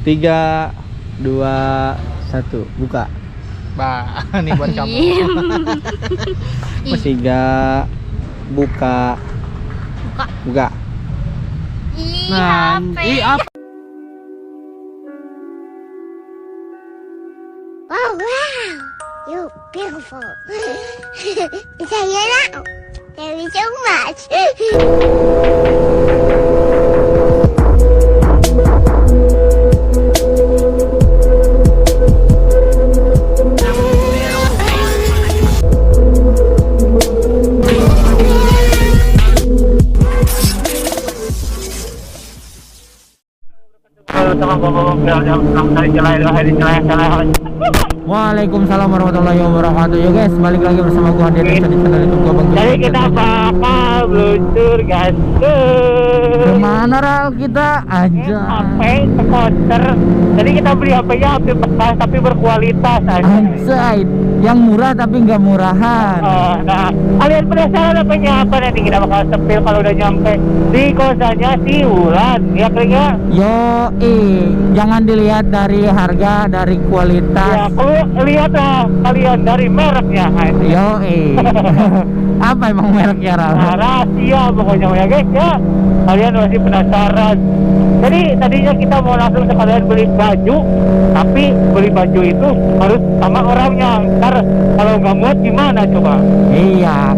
3, 2, 1, buka. Bah, ini buat kamu. 3, buka. Buka. Nah, apa? Oh wow, you beautiful. Saya nak. Thank you so much. Waalaikumsalam warahmatullahi wabarakatuh. Yo guys, balik lagi bersama gua Hadir di channel YouTube gua Bang. Jadi kita bakal meluncur guys Kemana Ral? Kita aja HP skuter. Jadi kita beli HP-nya HP bekas tapi berkualitas aja. Anjay, yang murah tapi nggak murahan. Nah, kalian penasaran HP-nya apa? Nanti kita bakal sepil kalau udah nyampe di kosannya si Wulan. Ya kayaknya. Yo, jangan dilihat dari harga, dari kualitas. Ya, kalau lihatlah kalian dari mereknya. Yo, apa emang mereknya Ral? Nah, rahasia pokoknya ya guys ya. Kalian masih penasaran. Jadi tadinya kita mau langsung sekalian beli baju, tapi beli baju itu harus sama orangnya. Ntar kalau nggak muat gimana coba? Iya,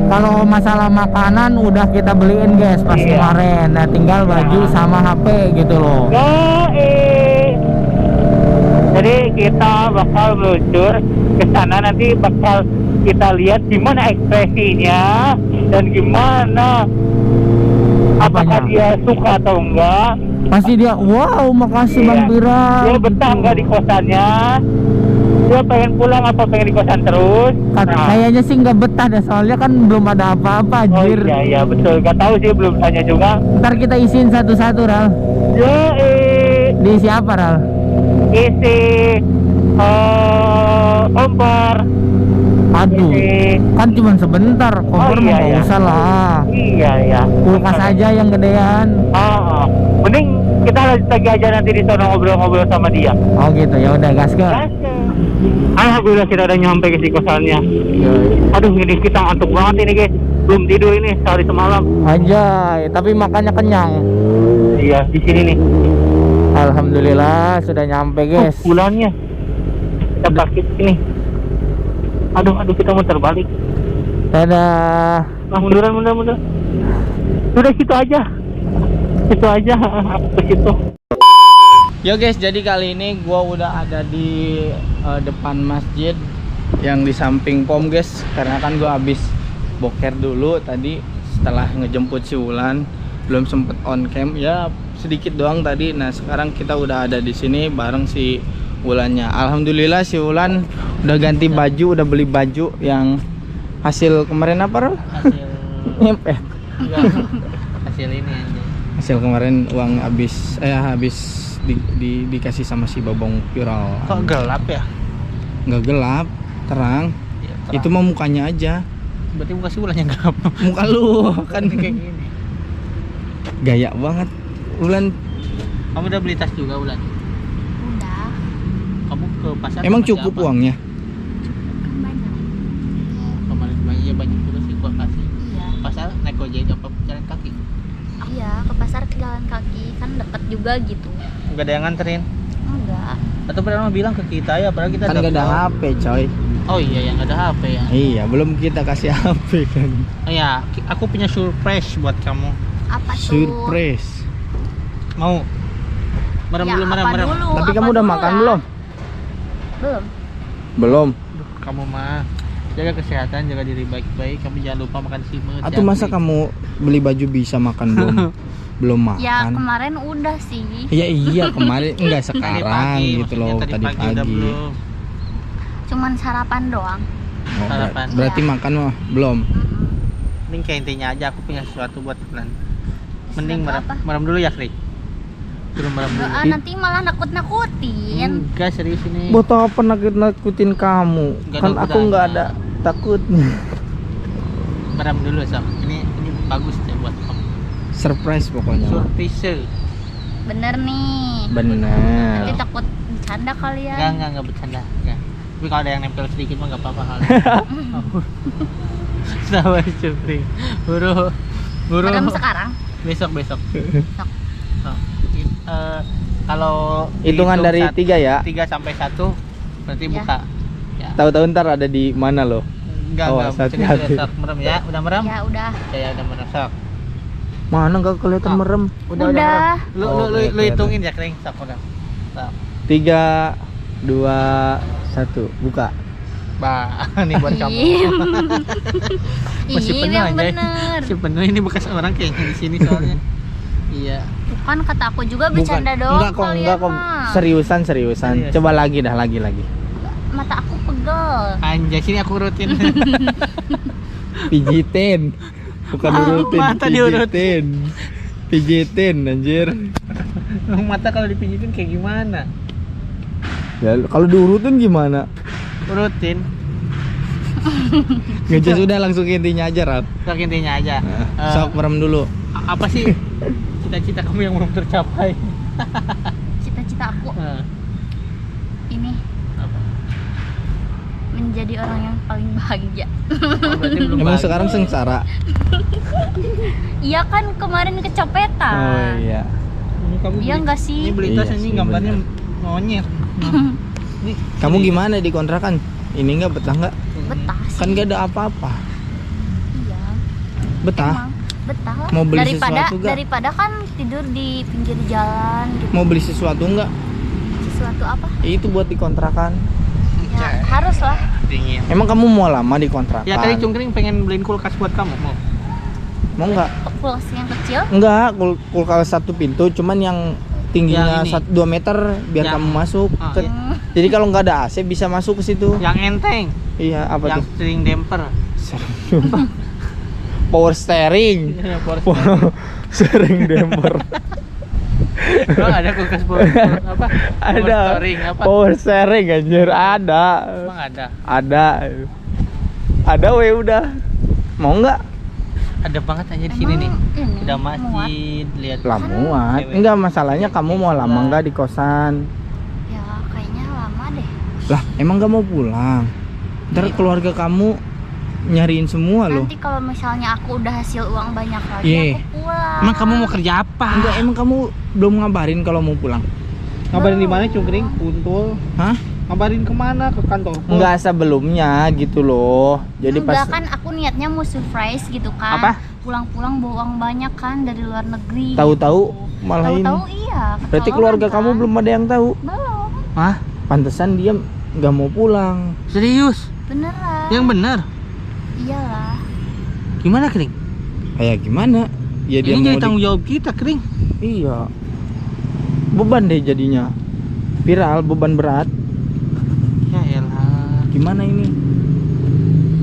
kalau masalah makanan udah kita beliin guys pas kemarin. Nah, tinggal baju sama HP gitu loh. Jadi kita bakal meluncur ke sana, nanti bakal kita lihat gimana ekspresinya dan gimana apakah dia suka atau enggak. Pasti dia, wow, makasih Bang Pira. Dia betah enggak di kosannya? Dia pengen pulang apa pengen di kosan terus? Kayaknya sih nggak betah deh, soalnya kan belum ada apa-apa anjir. Oh iya betul, nggak tahu sih, belum tanya juga. Ntar kita isiin satu-satu Ral. Diisi apa Ral? Isi kompor. Aduh, kan cuma sebentar, kompor mah nggak usah lah. Iya. Kulkas aja yang gedean. Mending kita lanjut lagi aja nanti di sana ngobrol-ngobrol sama dia. Oh gitu, ya udah gas ke. Alhamdulillah kita udah nyampe ke si kosannya. Aduh, ini kita ngantuk banget ini guys. Belum tidur ini sehari semalam. Anjay, tapi makannya kenyang. Iya, di sini nih. Alhamdulillah sudah nyampe guys. Bulannya kita parkir sini. Aduh, kita muter balik. Dadah. Nah, mundur. Udah situ aja. Aku ke situ. Yo guys, jadi kali ini gua udah ada di depan masjid yang di samping pom guys, karena kan gua habis boker dulu tadi setelah ngejemput si Wulan, belum sempet on cam ya, sedikit doang tadi. Nah, sekarang kita udah ada di sini bareng si Wulannya. Alhamdulillah si Wulan udah ganti baju, udah beli baju yang hasil kemarin apa Rol? Hasil nyempet. Hasil ini aja. Hasil kemarin uang habis dikasih sama si Babong viral. Kok gelap ya? Nggak gelap, terang. Ya, terang. Itu mah mukanya aja. Berarti muka si Wulannya gelap. Muka lu kan kayak gini. Gaya banget. Wulan, Kamu udah beli tas juga, Wulan? Udah. Kamu ke pasar emang pakai cukup apa? uangnya? Banyak. Kemarin banyak juga sih gua kasih. Iya. Pasar naik ojek apa jalan kaki? Iya, ke pasar ke jalan kaki kan dekat juga gitu. Enggak ada yang nganterin. Enggak. Atau pernah bilang ke kita ya, padahal kita Kan nggak ada HP coy. Oh iya, yang nggak ada HP ya. Iya, belum kita kasih HP kan. Oh iya, aku punya surprise buat kamu. Apa tuh? Surprise. Mau? Merem Ya, dulu, apa merem. dulu? Tapi Apa kamu udah dulu makan lah? belum? Belum. Belum. Duh, kamu mah jaga kesehatan, jaga diri baik-baik. Kamu jangan lupa makan simut. Atau masa kamu beli baju bisa makan belum? Belum makan. Ya kemarin udah sih. Ya iya kemarin enggak sekarang gitu loh, maksudnya tadi udah pagi. belum. Cuman sarapan doang. Oh, Sarapan. berarti Iya. makan mah belum. Mending kayak intinya aja, aku punya sesuatu buat kalian. Mending Sesuatu apa? merem dulu ya, Krik. Belum merem dulu. Nanti malah nakut-nakutin. Enggak, serius ini. Buat apa nakutin kamu? Nggak Kan ada aku nggak ada gunanya. takutnya. Merem dulu, Sam. Ini bagus deh buat kamu. Surprise pokoknya. Surprise. Bener nih. Bener. Nanti takut bercanda kalian. Enggak bercanda. Enggak. Tapi kalau ada yang nempel sedikit mah enggak apa-apa kali. Sama Cupring. Buru. Merem sekarang. Besok. Oh. Kalau Hitungan dihitung dari 3 ya. 3 sampai 1 berarti Ya. buka. Ya. Tahu-tahu ntar ada di mana lo? Enggak. hati-hati. Sok merem ya. Udah merem? Ya udah. Ya udah merem sok. Mana nggak kelihatan Oh. merem? Udah. merem. Lu Oh, lu kelihatan. hitungin ya kering sok udah. Sok. 3, 2, 1 buka. Bah, ini buat kamu. Iem. Masih Iem penuh yang aja. bener. Masih penuh ini bekas orang kayaknya di sini soalnya. Iya. Bukan kata aku juga bercanda doang. Enggak kok, kalian mah. Seriusan. Serius. Coba lagi dah, lagi. Mata aku pegel. Anjay, sini aku urutin. Pijitin. Bukan urutin, Mata diurut. Pijitin anjir. Mata kalau dipijitin kayak gimana? Ya kalau diurutin gimana? Urutin. Ngejas udah langsung ke intinya aja, Rap. Sok intinya aja. Sok merem dulu. Apa sih cita-cita kamu yang belum tercapai? Cita-cita aku ini Apa? menjadi orang yang paling bahagia. Oh, berarti belum Emang bahagia. sekarang sengsara? Iya kan kemarin kecopetan. Oh iya. Ini kamu Iya beli- nggak sih? Ini beli tas Iya ini sih, gambarnya bener. monyet. Nih, Kamu ini. gimana di kontrakan? Ini nggak betah nggak? Betah sih. Kan nggak ada apa-apa. Iya. Betah? Emang betah lah. Mau beli daripada sesuatu nggak? daripada kan tidur di pinggir jalan gitu. Mau beli sesuatu nggak? Sesuatu apa? Itu buat di kontrakan. Ya, harus lah. Dingin. Emang kamu mau lama di kontrakan? Ya tadi Cungkring pengen beliin kulkas buat kamu mau. Mau nggak? Kulkas yang kecil. Enggak, kulkas satu pintu, cuman yang tingginya Yang ini. 2 meter biar Yang- kamu masuk. Ah, Ke- iya. Jadi kalau nggak ada AC bisa masuk ke situ. Yang enteng, Iya, apa yang tuh? string damper. Power steering. Steering damper. Emang ada kulkas power apa? Ada. Power steering apa? Power steering anjir, ada. Emang ada. Ada. Ada we udah. Mau nggak? Ada banget aja di sini nih. Ini, Udah muat. masjid, lihat. Lah muat. Cewek. Enggak, masalahnya kamu mau lama nggak di kosan? Ya kayaknya lama deh. Lah, emang nggak mau pulang? Ntar keluarga kamu nyariin semua loh. Nanti kalau misalnya aku udah hasil uang banyak lagi Iya. aku pulang. Emang kamu mau kerja apa? Enggak, emang kamu belum ngabarin kalau mau pulang? Ngabarin di mana Cungkring? Kuntul. Hah? Ngabarin kemana? Ke kantor. Enggak sebelumnya gitu loh. Jadi Enggak pas kan aku niatnya mau surprise gitu kan. Apa? Pulang-pulang bawa uang banyak kan dari luar negeri. tahu-tahu malah ini. Tahu-tahu iya. Berarti ketolongan keluarga kan. kamu belum ada yang tahu. Belum. Hah? Pantesan dia nggak mau pulang. Serius? Beneran. Yang bener? Iyalah. Gimana Kring? Kayak gimana? Ya dia Ini mau jadi di- tanggung jawab kita Kring. Iya. Beban deh jadinya. Viral, beban berat. Ya elah. Gimana ini?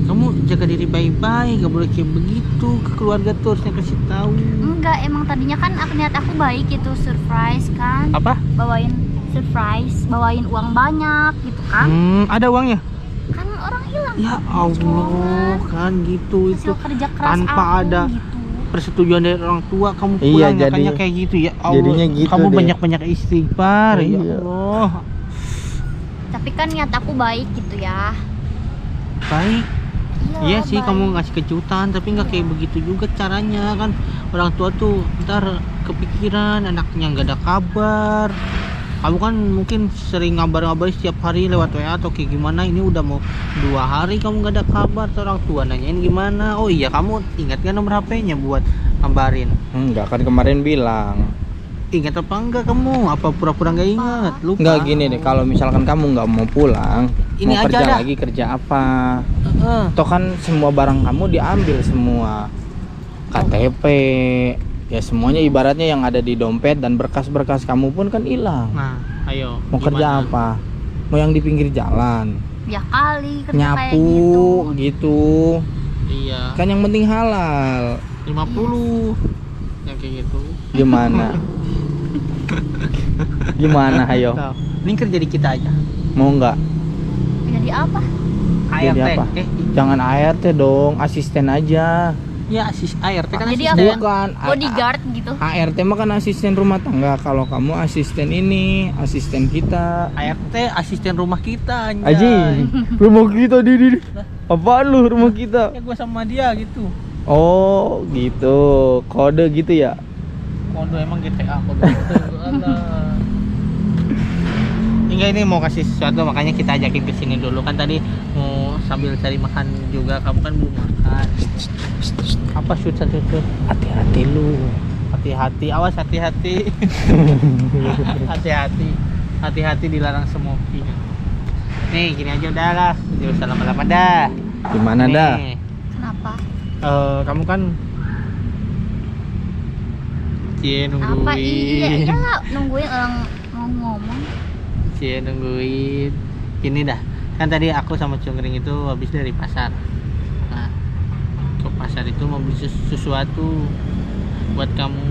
Kamu jaga diri baik-baik, gak boleh kayak begitu. Ke keluarga tuh harusnya kasih tahu. Enggak, emang tadinya kan niat aku baik gitu, surprise kan. Apa? Bawain surprise, bawain uang banyak gitu kan. Ada uangnya? Kan orang hilang. Ya Allah, kan gitu itu. Hasil kerja keras tanpa aku ada gitu. persetujuan dari orang tua kamu Iya, pulang jadi- nyakanya kayak gitu ya Allah. jadinya gitu kamu deh. banyak-banyak istighfar ya Iya. Allah. Tapi kan niat aku baik gitu ya. Baik. Iya sih baik. kamu ngasih kejutan tapi nggak kayak begitu juga caranya kan. Orang tua tuh ntar kepikiran anaknya nggak ada kabar. Kamu kan mungkin sering ngabar-ngabarin setiap hari lewat WA atau kayak gimana. Ini udah mau 2 hari kamu nggak ada kabar. Terus orang tua nanyain gimana. Oh iya kamu ingat gak nomor HP-nya buat ngabarin? Enggak, kan kemarin bilang. Ingat apa enggak kamu? Apa pura-pura nggak ingat? Lupa. Enggak gini deh, kalau misalkan kamu nggak mau pulang, Ini mau aja kerja dah. lagi kerja apa? Heeh. Toh kan semua barang kamu diambil semua. KTP, ya semuanya ibaratnya yang ada di dompet dan berkas-berkas kamu pun kan hilang. Nah, ayo. Mau kerja gimana? apa? Mau yang di pinggir jalan, Ya kali kerja kayak nyapu gitu. gitu. Iya. Kan yang penting halal. 50. Yang kayak gitu. Gimana? Gimana ayo? Nah, ini kerja di kita aja. Mau nggak? Jadi apa? Jadi ART. apa? Jangan ART dong, asisten aja. Ya asis ART kan Jadi asisten. apa? Bukan Bodyguard gitu. tuh? ART mah kan asisten rumah tangga. Kalau kamu asisten ini, asisten kita. ART asisten rumah kita Aji, rumah kita di. Apaan lu rumah kita? Ya gue sama dia gitu. Oh, gitu. Kode gitu ya? Kondo emang GTA kode. Alah. Hingga ini mau kasih sesuatu, makanya kita ajakin ke sini dulu. Kan tadi mau sambil cari makan juga, kamu kan belum makan. Apa shoot satu shoot? Hati-hati lu. Hati-hati, awas hati-hati. Hati-hati. Hati-hati dilarang smoking. Nih, gini aja udah lah. Jangan usah lama-lama dah. Gimana Nih, dah? Kenapa? kamu kan Cie Apa iya? nungguin. Iyalah nungguin orang mau ngomong. Cie nungguin. Gini dah. Kan tadi aku sama Cungkring itu habis dari pasar. Nah, ke pasar itu mau beli sesuatu buat kamu.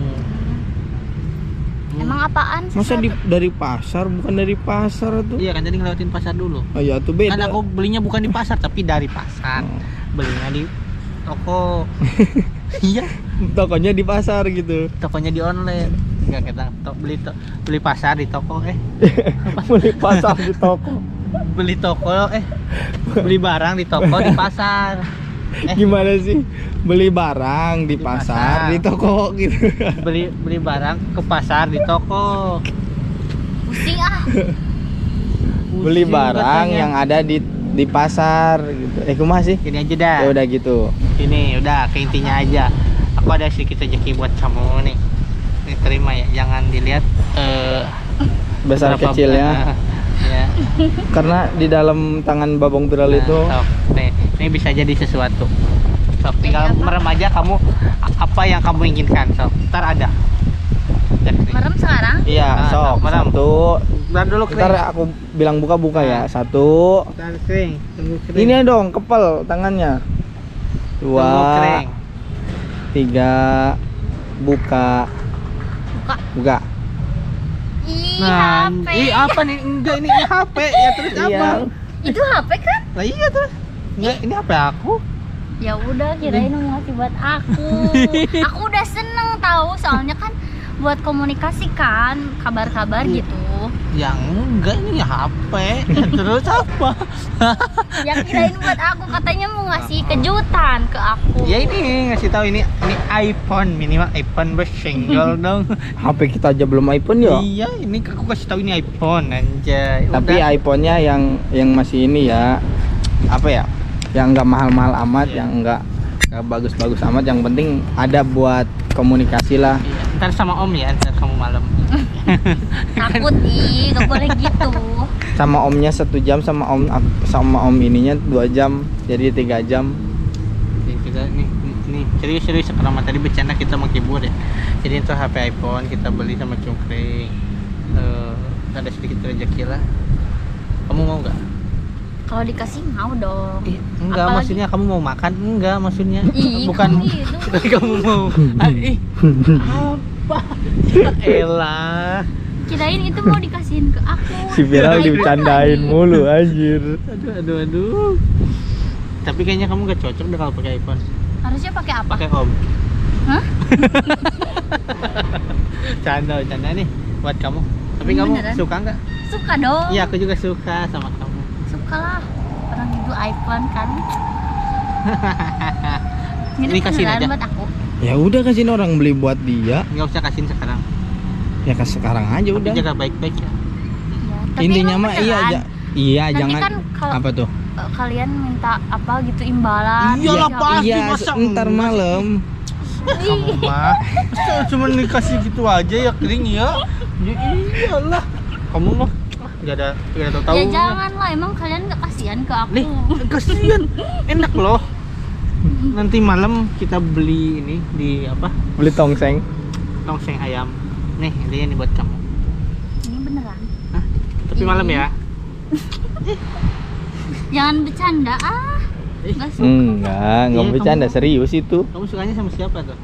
Emang apaan sih? Masa dari pasar, bukan dari pasar tuh? Iya kan tadi ngelewatin pasar dulu. Oh ya tuh beda. Kan aku belinya bukan di pasar tapi dari pasar. Oh. Belinya di toko. Iya, Tokonya di pasar gitu. tokonya di online. Enggak kita beli pasar di toko Beli pasar di toko. beli toko beli barang di toko di pasar. Gimana sih? Beli barang di pasar, pasar. di toko gitu. beli barang ke pasar di toko. Pusing ah. Beli Pusing barang katanya. yang ada di pasar gitu. Kumaha sih? Gini aja dah. Ya udah gitu. Ini udah ke intinya aja. Aku ada sedikit rezeki buat kamu nih. Ini terima ya, jangan dilihat Besar berapa kecilnya. ya. Karena di dalam tangan Babong Viral itu Sok, nih, ini bisa jadi sesuatu. Sok, Jadi tinggal apa? merem aja kamu apa yang kamu inginkan. Sok, ntar ada. Merem sekarang? iya, Nah, sok merem. satu. Ntar dulu Ntar kering. aku bilang buka-buka ya. Satu. Ntar kering. Tunggu kering. Ini dong, kepel tangannya. Tunggu Dua, kering. tiga, buka. Buka. Buka. Ih, Nah, HP. apa nih? Enggak, ini HP ya terus apa? Iya. Itu HP kan? Lah iya terus. Enggak, ini HP aku. Ya udah, kirain mau ngasih buat aku. Aku udah seneng tahu, soalnya kan buat komunikasi kan, kabar-kabar gitu. Yang enggak ini HP. Terus apa? Ya kirain buat aku, katanya mau ngasih kejutan ke aku. Ya ini ngasih tahu ini iPhone, minimal iPhone bersingle dong. HP kita aja belum iPhone ya. Iya, ini aku kasih tahu ini iPhone anjay. Tapi Udah. iPhone-nya yang masih ini ya. Apa ya? Yang enggak mahal-mahal amat, Iya. yang enggak bagus-bagus amat, yang penting ada buat komunikasi lah. Iya, ntar sama Om ya, ntar kamu malam. Takut ih, gak boleh gitu. Sama omnya 1 jam, sama om ininya 2 jam, jadi 3 jam. Nih, kita nih serius sekarang tadi bercanda kita menghibur ya. Jadi itu HP iPhone kita beli sama Cungkring. Ada sedikit rezeki lah. Kamu mau nggak? Kalau dikasih mau dong. Enggak, Apalagi- maksudnya kamu mau makan? Enggak, maksudnya Ih, bukan. kamu gitu. Tadi kamu mau. Apa? Ya elah. Kirain itu mau dikasihin ke aku. Si Viral iPhone dibercandain lagi. mulu anjir. Aduh. Tapi kayaknya kamu gak cocok deh kalau pakai iPhone. Harusnya pakai apa? Pakai Om. Hah? Canda nih buat kamu. Tapi kamu Beneran? suka nggak? Suka dong. Iya, aku juga suka sama kamu. Suka lah. Orang itu iPhone kan. Ini kasihin beneran aja. buat aku. Ya udah kasihin orang beli buat dia. Nggak usah kasihin sekarang. Ya sekarang aja Tapi udah. jaga baik-baik ya. Ya, tapi Intinya emang mah iya beneran, aja. Iya, Nanti jangan kan kalau apa tuh? kalian minta apa gitu imbalan. Iyalah, Ya, pasti. Iya, masa ntar enggak sih? malam. Kamu mah cuma dikasih gitu aja ya kering ya. Ya iyalah. Kamu mah nggak ada tahu. Ya jangan lah, emang kalian gak kasihan ke aku. Nih, kasihan. Enak loh. Nanti malam kita beli ini di apa? Beli tongseng. Tongseng ayam. Nih, ini buat kamu. Ini beneran. Tapi malam ya. Jangan bercanda ah. Eh, Gak suka. Enggak Iya, bercanda, kamu- serius itu. Kamu sukanya sama siapa tuh?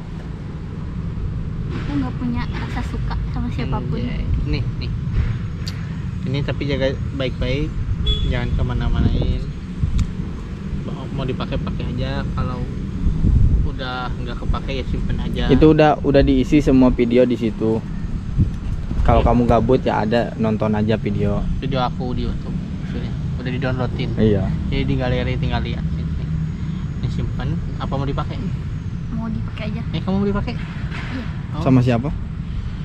Aku gak punya rasa suka sama siapapun. Ya, nih. Ini tapi jaga baik-baik, jangan kemana-manain. Mau dipakai aja. Kalau udah nggak kepake ya simpen aja. Itu udah diisi semua video di situ. Kalau kamu gabut ya ada, nonton aja video. Video aku di YouTube maksudnya. Udah di-downloadin. Iya. Jadi di galeri tinggal lihat ini. Ini simpen. Apa mau dipakai? Mau dipakai aja. Kamu mau dipakai? Oh. Sama siapa?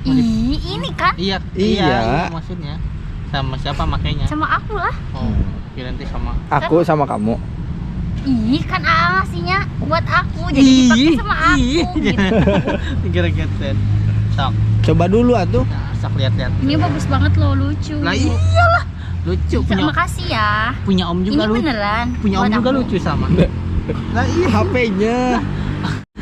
Ih, ini kan Iya, Iya. maksudnya. Sama siapa makainya? sama aku lah. Oh, kira nanti sama. Aku sama kamu. Ih, kan ngasihnya buat aku, jadi dipakai sama aku gitu. Gara-gara sok. Coba dulu atuh. Nah, sok lihat-lihat. Ini bagus banget loh, lucu. Lah iyalah. Lucu Terima kasih ya. punya om juga Ini lucu. beneran. Punya om buat juga aku. lucu sama. Lah iya. HP-nya.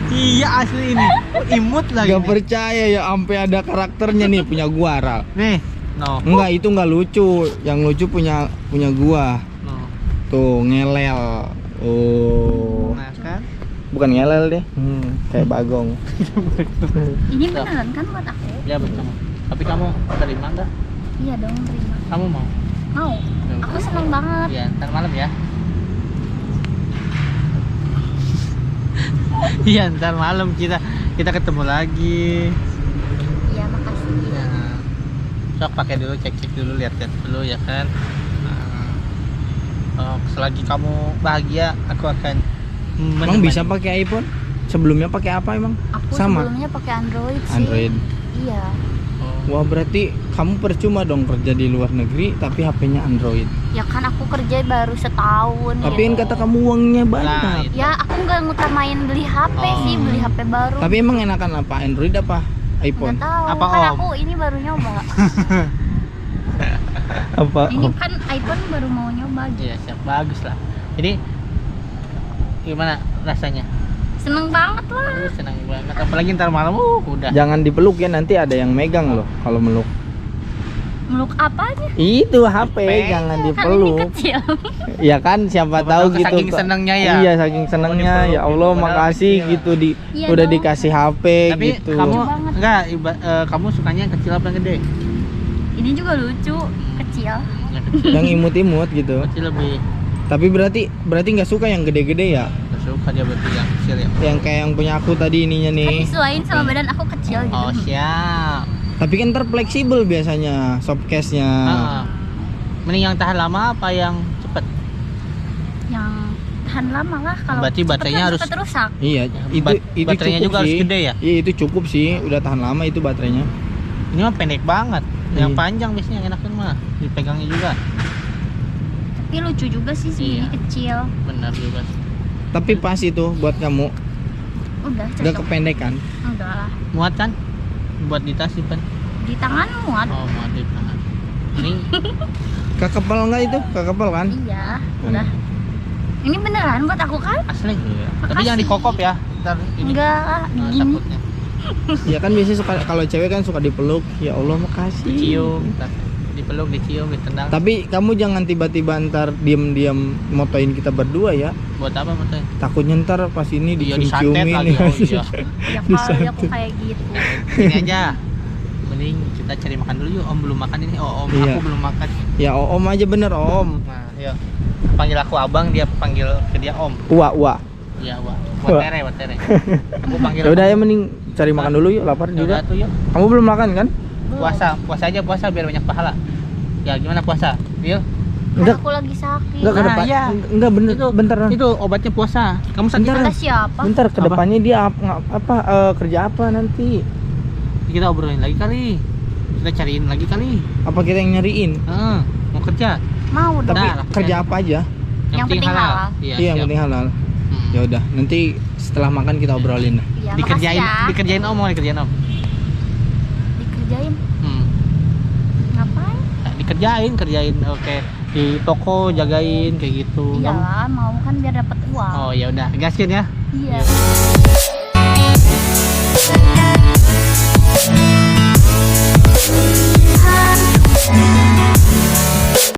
Iya asli ini. Imut lagi. Gak percaya ya sampai ada karakternya nih punya gua, Ral. Nih, no. Enggak, itu enggak lucu. Yang lucu punya gua. No. Tuh, ngelel. Oh. Nah kan. Bukan ngelel deh. Kayak bagong. Ini beneran kan buat aku? Ya betul. Tapi kamu terima enggak? Iya dong, terima. Kamu mau? Mau. Aku seneng banget. Iya, ntar malam ya. Iya, ntar malam kita ketemu lagi. Iya, makasih. Ya. Sok pakai dulu, cek dulu, lihat dulu ya kan. Selagi kamu bahagia, aku akan Emang bisa pakai iPhone? Sebelumnya pakai apa emang? Aku Sama. sebelumnya pakai Android sih. Android. Iya. Wah, berarti kamu percuma dong kerja di luar negeri tapi HP-nya Android. Ya kan aku kerja baru setahun. Tapi kan gitu. kata kamu uangnya Nah, banyak. itu. Ya aku nggak ngutamain beli HP sih, beli HP baru. Tapi emang enakan apa? Android apa iPhone? Nggak tahu. Apa, Kan Om? aku ini baru nyoba. Apa? Ini kan iPhone baru mau nyoba gitu. Iya, siap. Bagus lah. Jadi gimana rasanya? Seneng banget lah. Senang banget. Apalagi ntar malam, udah. Jangan dipeluk ya, nanti ada yang megang loh kalau meluk. Meluk apanya? Itu HP, HP. jangan Kan ini dipeluk. kecil. Ya kan siapa Siapa tahu tahu gitu. saking senengnya ya. Iya, saking senengnya. dipeluk Ya gitu, Allah, padahal makasih kecil. gitu Iya udah dong. dikasih HP Tapi gitu. kamu Lucu banget. enggak kamu sukanya yang kecil apa yang gede? Ini juga lucu, kecil. Yang kecil. Yang imut-imut gitu. Kecil lebih Tapi berarti nggak suka yang gede-gede ya? nggak suka dia berarti yang kecil ya. Yang kayak yang punya aku tadi ininya Kan nih. disesuaiin sama badan aku kecil gitu. Oh siap. Tapi kan ntar fleksibel biasanya softcase-nya. Ah. Mending yang tahan lama apa yang cepet? Yang tahan lama lah kalau. Berarti cepet baterainya kan harus- cepet rusak. Iya, itu baterainya cukup juga harus sih. gede ya? Iya, itu cukup sih, udah tahan lama itu baterainya. Ini mah pendek banget. Yang Iya. panjang biasanya yang enakan mah dipegangnya juga. Tapi lucu juga sih Iya. ini kecil. Benar juga sih. Tapi pas itu buat kamu, Udah udah cocok. kependekan. Udah lah. Muat kan? Buat di tas simpen. Di tangan muat. Oh, muat di tangan. Ini Kekepel nggak itu? Kekepel kan? Iya, udah. Ini beneran buat aku kan? asli. Iya. Tapi Makasih. jangan dikokop ya. Ntar ini. Enggak lah, Nah, gini. takutnya. Ya kan biasanya suka kalau cewek kan suka dipeluk. Ya Allah, makasih. Dicium, ntar dipeluk, dicium, ditendang. Tapi kamu jangan tiba-tiba ntar diam-diam motoin kita berdua ya. Buat apa maksudnya? Takutnya ntar pas ini Iya, disantet dicium-ciumin. lagi. Oh iya. Ya kali aku kayak gitu. Ini aja. Mending kita cari makan dulu yuk. Om belum makan ini. Oh, Om, Iya. aku belum makan. Ya om aja bener om. Nah, yuk. Panggil aku abang, dia panggil ke dia om. Wah. Iya, wah. Wah. Buat tere. Aku panggil. Ya udah ya mending cari makan dulu yuk, lapar Ya udah juga. tuh yuk. Kamu belum makan kan? Puasa aja puasa biar banyak pahala. Ya gimana puasa? Yuk. Kan Enggak. aku lagi sakit. Enggak ke Nah, depan. iya. Enggak bener. Itu Bentar. Itu obatnya puasa. Kamu sakit Bentar. Kata siapa? Bentar ke Apa? depannya dia kerja apa nanti? kita obrolin lagi kali. Kita cariin lagi kali. Apa kita yang nyariin? Mau kerja. Mau dong. Tapi Nah, kerja apa aja? Yang penting halal. Iya, Iya, yang siap. penting halal. Hmm. Ya udah, nanti setelah makan kita obrolin. Iya, Dikerjain, makasih ya. dikerjain om, mau dikerjain om. Dikerjain. Hmm. Ngapain? Nah, kerjain, oke. Di toko jagain kayak gitu. Kamu- Iyalah, mau kan biar dapat uang. Oh ya udah, gaskin ya. Iya.